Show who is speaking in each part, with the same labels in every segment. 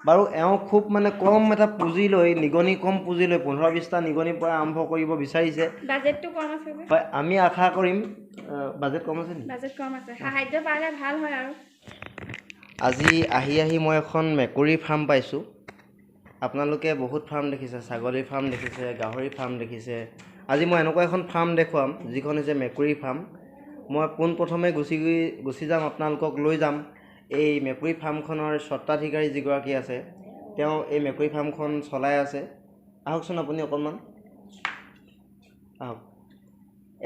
Speaker 1: বাৰু এওঁ খুব মানে কম এটা পুঁজি লৈ নিগনি কম পুঁজি লৈ 15-20টা নিগনিৰ পৰা আৰম্ভ কৰিব বিচাৰিছে।
Speaker 2: বাজেটটো কম আছে যে।
Speaker 1: হয় আমি আশা কৰিম বাজেট কম আছে নি?
Speaker 2: বাজেট কম আছে। সাহায্য পালে ভাল হয় আৰু।
Speaker 1: আজি আহি মই এখন মেকুৰী ফাৰ্ম পাইছোঁ। আপোনালোকে বহুত ফাৰ্ম দেখিছে, ছাগলী ফাৰ্ম দেখিছে, গাহৰি ফাৰ্ম দেখিছে। আজি মই এনেকুৱা এখন ফাৰ্ম দেখুৱাম যিখন হৈছে মেকুৰী ফাৰ্ম। মই পোনপ্ৰথমে গুচি যাম, আপোনালোকক লৈ যাম এই মেকুৰী ফাৰ্মখনৰ স্বত্বাধিকাৰী যিগৰাকী আছে, তেওঁ এই মেকুৰী ফাৰ্মখন চলাই আছে। আহকচোন আপুনি অকণমান আহক।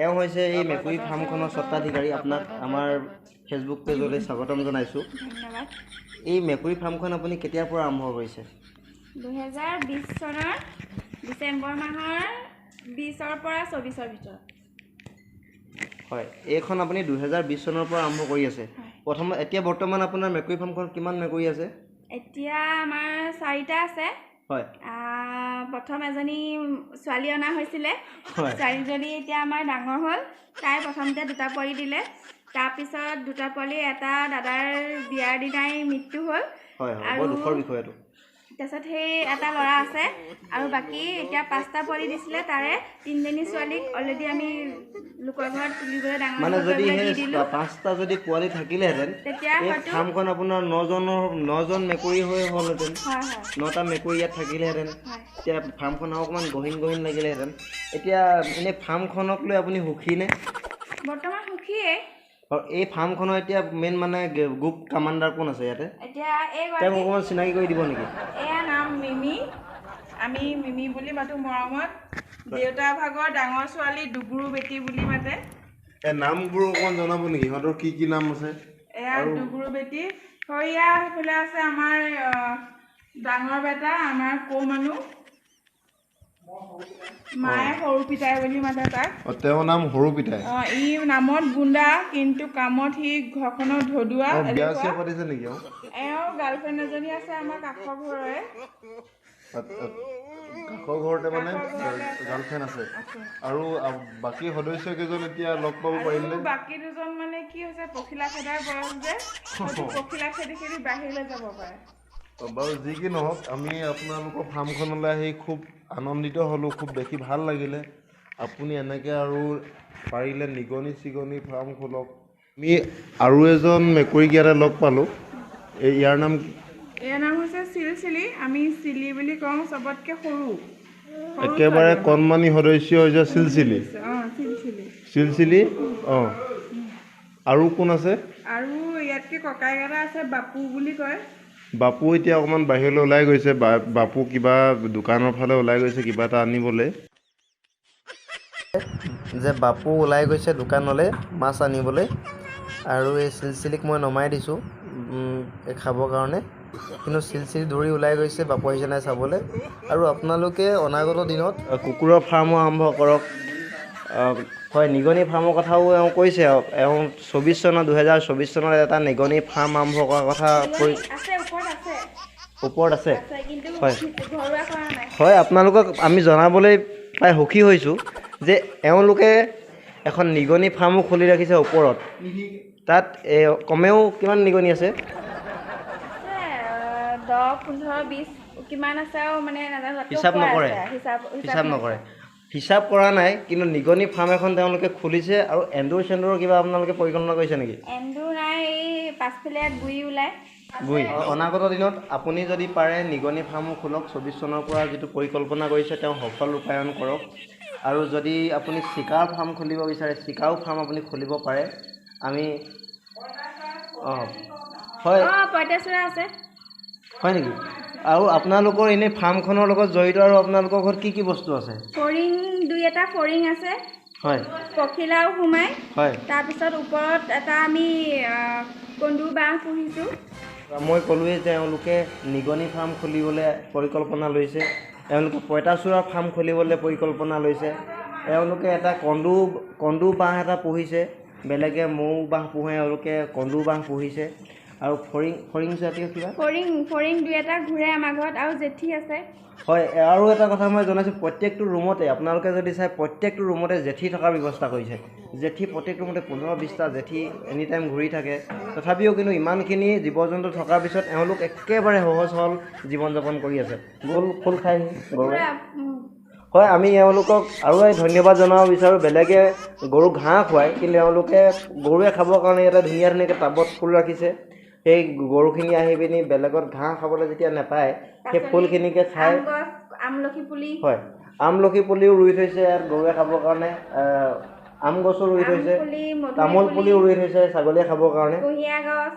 Speaker 1: এওঁ হৈছে এই মেকুৰী ফাৰ্মখনৰ স্বত্বাধিকাৰী। আপোনাক আমাৰ ফেচবুক পেজলৈ স্বাগতম জনাইছোঁ।
Speaker 2: ধন্যবাদ।
Speaker 1: এই মেকুৰী ফাৰ্মখন আপুনি কেতিয়াৰ পৰা আৰম্ভ কৰিছে?
Speaker 2: 2020 চনৰ ডিচেম্বৰ মাহৰ 20ৰ পৰা 24ৰ ভিতৰত।
Speaker 1: হয়, এইখন আপুনি 2020 চনৰ পৰা আৰম্ভ কৰি আছে। এতিয়া বৰ্তমান আপোনাৰ মেকুৰী ফাৰ্মখন কিমান মেকুৰী আছে?
Speaker 2: এতিয়া আমাৰ 4টা আছে।
Speaker 1: হয়।
Speaker 2: প্ৰথম এজনী ছোৱালী অনা হৈছিলে।
Speaker 1: হয়।
Speaker 2: ছোৱালীজনী এতিয়া আমাৰ ডাঙৰ হ'ল। তাই প্ৰথমতে 2টা পোৱালি দিলে। তাৰপিছত 2টা পোৱালি এটা দাদাৰ বিয়াৰ দিনাই মৃত্যু হ'ল।
Speaker 1: হয় হয়, বৰ দুখৰ বিষয় এইটো।
Speaker 2: তাৰপিছত সেই এটা ল'ৰা আছে আৰু বাকী এতিয়া 5টা পোৱালি দিছিলে। তাৰে 3জনী ছোৱালীক অলৰেডি আমি লোকৰ ঘৰত তুলিবলৈ ডাঙৰ
Speaker 1: মানে যদি
Speaker 2: দি
Speaker 1: সেই
Speaker 2: দিলোঁ।
Speaker 1: 5টা যদি পোৱালি থাকিলেহেঁতেন
Speaker 2: তেতিয়া
Speaker 1: এই
Speaker 2: হয়তো
Speaker 1: ফাৰ্মখন আপোনাৰ 9জন মেকুৰী হৈ হ'লহেঁতেন। 9টা মেকুৰী ইয়াত থাকিলেহেঁতেন। এতিয়া ফাৰ্মখন অকণমান গহীন লাগিলেহেঁতেন। এতিয়া এনেই ফাৰ্মখনক লৈ আপুনি সুখীনে?
Speaker 2: বৰ্তমান সুখীয়ে।
Speaker 1: আৰু এই ফাৰ্মখনৰ এতিয়া মেইন মানে গ্ৰুপ কামাণ্ডাৰ কোন আছে ইয়াতে?
Speaker 2: এতিয়া
Speaker 1: তেওঁক অকণমান চিনাকি কৰি দিব নেকি?
Speaker 3: এয়া নাম মিমি। আমি মিমি বুলি মাতো মৰমত। দেউতা ভাগৰ ডাঙৰ ছোৱালী ডুগুৰু বেটি বুলি মাতে।
Speaker 1: নামবোৰ অকণমান জনাব নেকি? সিহঁতৰ কি নাম আছে?
Speaker 3: এয়া ডুগুৰু বেটি। সৰিয়া সেইফালে আছে আমাৰ ডাঙৰ বেটা, আমাৰ কৌ মানুহ। মায়ে সৰু পিতাই বুলি মাতে তাক।
Speaker 1: তেওঁৰ নাম সৰু পিতাই।
Speaker 3: ই নামত গুণ্ডা কিন্তু কামত সি ঘৰখনৰ ধদুৱা।
Speaker 1: বিয়া চিয়া পাতিছে নেকি?
Speaker 3: এওঁ গাৰ্লফ্ৰেণ্ড এজনী আছে আমাৰ কাষৰ ঘৰৰে।
Speaker 1: কাষৰ ঘৰতে মানে গাৰ্লফ্ৰেণ্ড আছে। আৰু বাকী সদস্য কেইজন এতিয়া লগ পাব পাৰিলে?
Speaker 3: বাকী দুজন মানে কি হৈছে পখিলা খেদাৰ বয়স যে, পখিলা খেদি বাহিৰলৈ যাব পাৰে।
Speaker 1: বাৰু যি কি নহওক, আমি আপোনালোকৰ ফাৰ্মখনলৈ আহি খুব আনন্দিত হ'লোঁ, খুব দেখি ভাল লাগিলে। আপুনি এনেকৈ আৰু পাৰিলে নিগনি চিগনি ফাৰ্ম খোলক। আমি আৰু এজন মেকুৰীক ইয়াতে লগ পালোঁ। ইয়াৰ নাম
Speaker 3: হৈছে চিলচিলি। আমি চিলি বুলি কওঁ, চবতকৈ সৰু।
Speaker 1: একেবাৰে কণমানি সদস্য হৈছে চিলচিলি। চিলচিলি। অঁ, আৰু কোন আছে?
Speaker 3: আৰু ইয়াতকৈ ককাইক এটা আছে, বাপু বুলি কয়।
Speaker 1: বাপু এতিয়া অকণমান বাহিৰলৈ ওলাই গৈছে। বাপু কিবা দোকানৰ ফালে ওলাই গৈছে কিবা এটা আনিবলৈ। যে বাপু ওলাই গৈছে দোকানলৈ মাছ আনিবলৈ, আৰু এই চিলচিলিক মই নমাই দিছোঁ খাবৰ কাৰণে। কিন্তু চিলচিলি ধৰি ওলাই গৈছে বাপু আহিছে নাই চাবলৈ। আৰু আপোনালোকে অনাগত দিনত কুকুৰৰ ফাৰ্মো আৰম্ভ কৰক। হয়, নিগনি ফাৰ্মৰ কথাও এওঁ কৈছে। এওঁ 2024 চনত এটা নিগনি ফাৰ্ম আৰম্ভ কৰাৰ কথা ওপৰত আছে। হয় হয়, আপোনালোকক আমি জনাবলৈ প্ৰায় সুখী হৈছোঁ যে এওঁলোকে এখন নিগনি ফাৰ্মো খুলি ৰাখিছে ওপৰত। তাত কমেও কিমান নিগনি আছে?
Speaker 2: 10, 15, 20 কিমান আছে আৰু মানে নাজানো।
Speaker 1: হিচাপ নকৰে। হিচাপ কৰা নাই, কিন্তু নিগনি ফাৰ্ম এখন তেওঁলোকে খুলিছে। আৰু এন্দুৰ চেন্দুৰৰ কিবা আপোনালোকে পৰিকল্পনা কৰিছে নেকি?
Speaker 2: এন্দুৰ নাই, এই পাছফালে গুৰি ওলায়।
Speaker 1: অনাগত দিনত আপুনি যদি পাৰে নিগনি ফাৰ্মো খোলক। 24 চনৰ পৰা যিটো পৰিকল্পনা কৰিছে তেওঁ সফল ৰূপায়ণ কৰক। আৰু যদি আপুনি চিকাৰ ফাৰ্ম খুলিব বিচাৰে, চিকাও ফাৰ্ম আপুনি খুলিব পাৰে। আমি হয়,
Speaker 2: পঁইতাচোৰা আছে।
Speaker 1: হয় নেকি? আৰু আপোনালোকৰ এনেই ফাৰ্মখনৰ লগত জড়িত আৰু আপোনালোকৰ ঘৰত কি বস্তু আছে?
Speaker 2: ফৰিং 2-এটা ফৰিং আছে।
Speaker 1: হয়।
Speaker 2: পখিলাও সোমাই।
Speaker 1: হয়।
Speaker 2: তাৰপিছত ওপৰত এটা আমি কন্দুৰ বাঁহ পুহিছোঁ।
Speaker 1: মই ক'লোৱেই যে এওঁলোকে নিগনি ফাৰ্ম খুলিবলৈ পৰিকল্পনা লৈছে। এওঁলোকে পঁইতাচোৰা ফাৰ্ম খুলিবলৈ পৰিকল্পনা লৈছে। এওঁলোকে এটা কন্দু বাঁহ এটা পুহিছে। বেলেগে মৌ বাঁহ পোহে, এওঁলোকে কন্দু বাঁহ পুহিছে। আৰু ফৰিং জাতীয় কিবা
Speaker 2: ফৰিং 2-এটা ঘূৰে আমাৰ ঘৰত, আৰু জেঠী আছে।
Speaker 1: হয়, আৰু এটা কথা মই জনাইছোঁ, প্ৰত্যেকটো ৰুমতে আপোনালোকে যদি চাই প্ৰত্যেকটো ৰুমতে জেঠী থকাৰ ব্যৱস্থা কৰিছে। জেঠী প্ৰত্যেকটো ৰুমতে 15-20টা জেঠী এনি টাইম ঘূৰি থাকে। তথাপিও কিন্তু ইমানখিনি জীৱ জন্তু থকাৰ পিছত এওঁলোক একেবাৰে সহজ সৰল জীৱন যাপন কৰি আছে। গ'ল খোল খাই গৰুৱে। হয়, আমি এওঁলোকক আৰু ধন্যবাদ জনাব বিচাৰোঁ। বেলেগে গৰুক ঘাঁহ খুৱায়, কিন্তু এওঁলোকে গৰুৱে খাবৰ কাৰণে এটা ধুনীয়াকৈ টাবত ফুল ৰাখিছে। সেই গৰুখিনি আহি পিনি বেলেগত ঘাঁহ খাবলৈ যেতিয়া নাপায়, সেই ফুলখিনিকে খায়।
Speaker 2: আমলখি পুলি,
Speaker 1: হয়, আমলখি পুলিও ৰুই থৈছে ইয়াত গৰুৱে খাবৰ কাৰণে। আম গছো ৰুই থৈছে, তামোল পুলিও ৰুই থৈছে ছাগলীয়ে খাবৰ কাৰণে।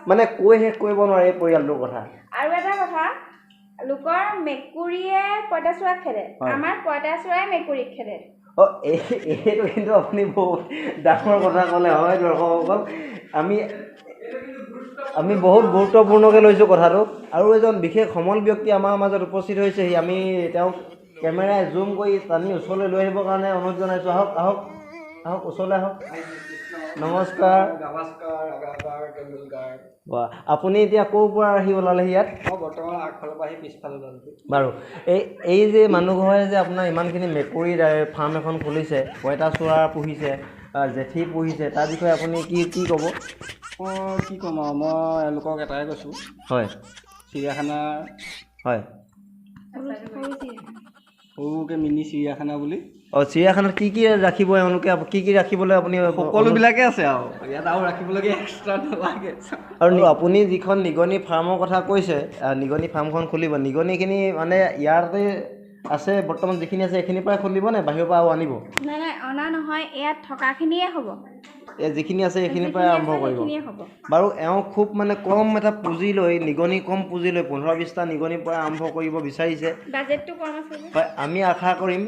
Speaker 1: মানে কৈ শেষ কৰিব নোৱাৰি এই পৰিয়ালটোৰ কথা।
Speaker 2: আৰু এটা কথা, লোকৰ মেকুৰীয়ে পঁইতাচোৰা খেদে, আমাৰ পঁইতাচোৰাই মেকুৰীক খেদে।
Speaker 1: এইটো কিন্তু আপুনি বহুত ডাঙৰ কথা ক'লে। হয় দৰ্শকসকল, আমি বহুত গুৰুত্বপূৰ্ণকৈ লৈছোঁ কথাটো। আৰু এজন বিশেষ সমল ব্যক্তি আমাৰ মাজত উপস্থিত হৈছেহি। আমি তেওঁক কেমেৰাই জুম কৰি টানি ওচৰলৈ লৈ আহিবৰ কাৰণে অনুৰোধ জনাইছোঁ। আহক আহক আহক, ওচৰলৈ আহক। নমস্কাৰ। আপুনি এতিয়া ক'ৰ পৰা আহি ওলালেহি ইয়াত?
Speaker 4: বৰ্তমান আগফালৰ পৰা আহি পিছফালে ওলালোঁ।
Speaker 1: বাৰু, এই যে মানুহঘৰে যে আপোনাৰ ইমানখিনি মেকুৰীৰ ফাৰ্ম এখন খুলিছে, পঁইতাচোৰা পুহিছে, জেঠী পুহিছে, তাৰ বিষয়ে আপুনি কি ক'ব?
Speaker 4: মই কি ক'ম আৰু, মই এওঁলোকক এটাই কৈছোঁ।
Speaker 1: হয়,
Speaker 4: চিৰিয়াখানা,
Speaker 1: হয়,
Speaker 4: সৰুকৈ মিনি চিৰিয়াখানা বুলি।
Speaker 1: চিৰিয়াখানাত কি ৰাখিব এওঁলোকে? কি ৰাখিবলৈ আপুনি?
Speaker 4: সকলোবিলাকে আছে আৰু ইয়াত আৰু ৰাখিবলগীয়া এক্সট্ৰা নালাগে।
Speaker 1: আৰু আপুনি যিখন নিগনি ফাৰ্মৰ কথা কৈছে, নিগনি ফাৰ্মখন খুলিব, নিগনিখিনি মানে ইয়াতে আছে বৰ্তমান যিখিনি আছে এইখিনিৰ পৰাই খুলিব নে বাহিৰৰ পৰা আৰু আনিব?
Speaker 2: নাই, অনা নহয়, ইয়াত থকাখিনিয়ে হ'ব।
Speaker 1: যিখিনি আছে এইখিনিৰ পৰাই আৰম্ভ কৰিব। বাৰু, এওঁ খুব মানে কম এটা পুঁজি লৈ, নিগনি কম পুঁজি লৈ 15-20টা নিগনিৰ পৰা আৰম্ভ কৰিব বিচাৰিছে।
Speaker 2: বাজেটটো কম আছে।
Speaker 1: হয়, আমি আশা কৰিম।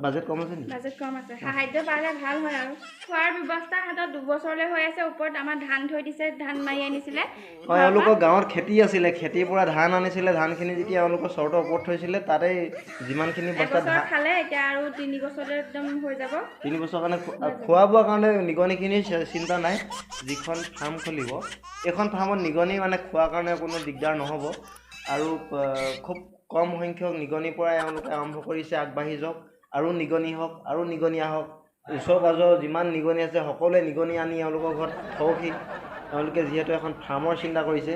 Speaker 1: বাজেট কম আছে নেকি?
Speaker 2: বাজেট কম আছে, সাহায্য পালে ভাল হয়। আৰু খোৱাৰ ব্যৱস্থা হাতত 2 বছৰলৈ হৈ আছে। ওপৰত আমাৰ ধান থৈ দিছে, ধান মাৰি আনিছিলে।
Speaker 1: হয়, এওঁলোকৰ গাঁৱত খেতি আছিলে, খেতিৰ পৰা ধান আনিছিলে। ধানখিনি যেতিয়া এওঁলোকৰ চৰ্তৰ ওপৰত থৈছিলে, তাতে যিমানখিনি বস্তা
Speaker 2: খালে, এতিয়া আৰু 3 বছৰলৈ একদম হৈ যাব।
Speaker 1: 3 বছৰৰ কাৰণে খোৱা বোৱাৰ কাৰণে নিগনিখিনিৰ চিন্তা নাই। যিখন ফাৰ্ম খুলিব, এইখন ফাৰ্মত নিগনি মানে খোৱাৰ কাৰণে কোনো দিগদাৰ নহ'ব। আৰু খুব কম সংখ্যক নিগনিৰ পৰা এওঁলোকে আৰম্ভ কৰিছে। আগবাঢ়ি যাওক, আৰু নিগনি হওক, আৰু নিগনি আহক। ওচৰ পাজৰ যিমান নিগনি আছে সকলোৱে নিগনি আনি এওঁলোকৰ ঘৰত থওকহি। এওঁলোকে যিহেতু এখন ফাৰ্মৰ চিন্তা কৰিছে,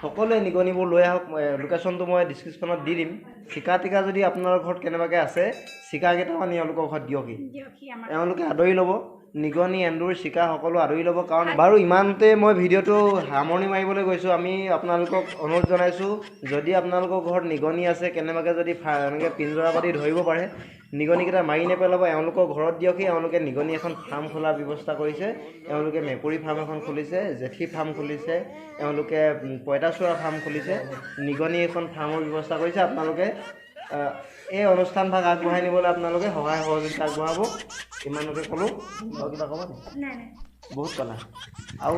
Speaker 1: সকলোৱে নিগনিবোৰ লৈ আহক। লোকেশ্যনটো মই ডিছক্ৰিপশ্যনত দি দিম। চিকা টিকা যদি আপোনাৰ ঘৰত কেনেবাকৈ আছে, চিকাকেইটাও আনি এওঁলোকৰ ঘৰত দিয়কহি। এওঁলোকে আদৰি ল'ব। নিগনি, এন্দুৰ, চিকা সকলো আদৰি ল'ব। কাৰণ বাৰু ইমানতে মই ভিডিঅ'টো সামৰণি মাৰিবলৈ গৈছোঁ। আমি আপোনালোকক অনুৰোধ জনাইছোঁ, যদি আপোনালোকৰ ঘৰত নিগনি আছে, কেনেবাকৈ যদি এনেকৈ পিঞ্জৰা পাতি ধৰিব পাৰে, নিগনিকেইটা মাৰি নেপেলাব, এওঁলোকৰ ঘৰত দিয়কহি। এওঁলোকে নিগনি এখন ফাৰ্ম খোলাৰ ব্যৱস্থা কৰিছে। এওঁলোকে মেকুৰী ফাৰ্ম এখন খুলিছে, জেঠী ফাৰ্ম খুলিছে, এওঁলোকে পঁইতাচোৰা ফাৰ্ম খুলিছে, নিগনি এখন ফাৰ্মৰ ব্যৱস্থা কৰিছে। আপোনালোকে এই অনুষ্ঠানভাগ আগবঢ়াই নিবলৈ আপোনালোকে সহায় সহযোগিতা আগবঢ়াব। ইমানকে ক'লোঁ। আৰু কিবা ক'ব নেকি?
Speaker 2: নাই,
Speaker 1: বহুত ক'লা আৰু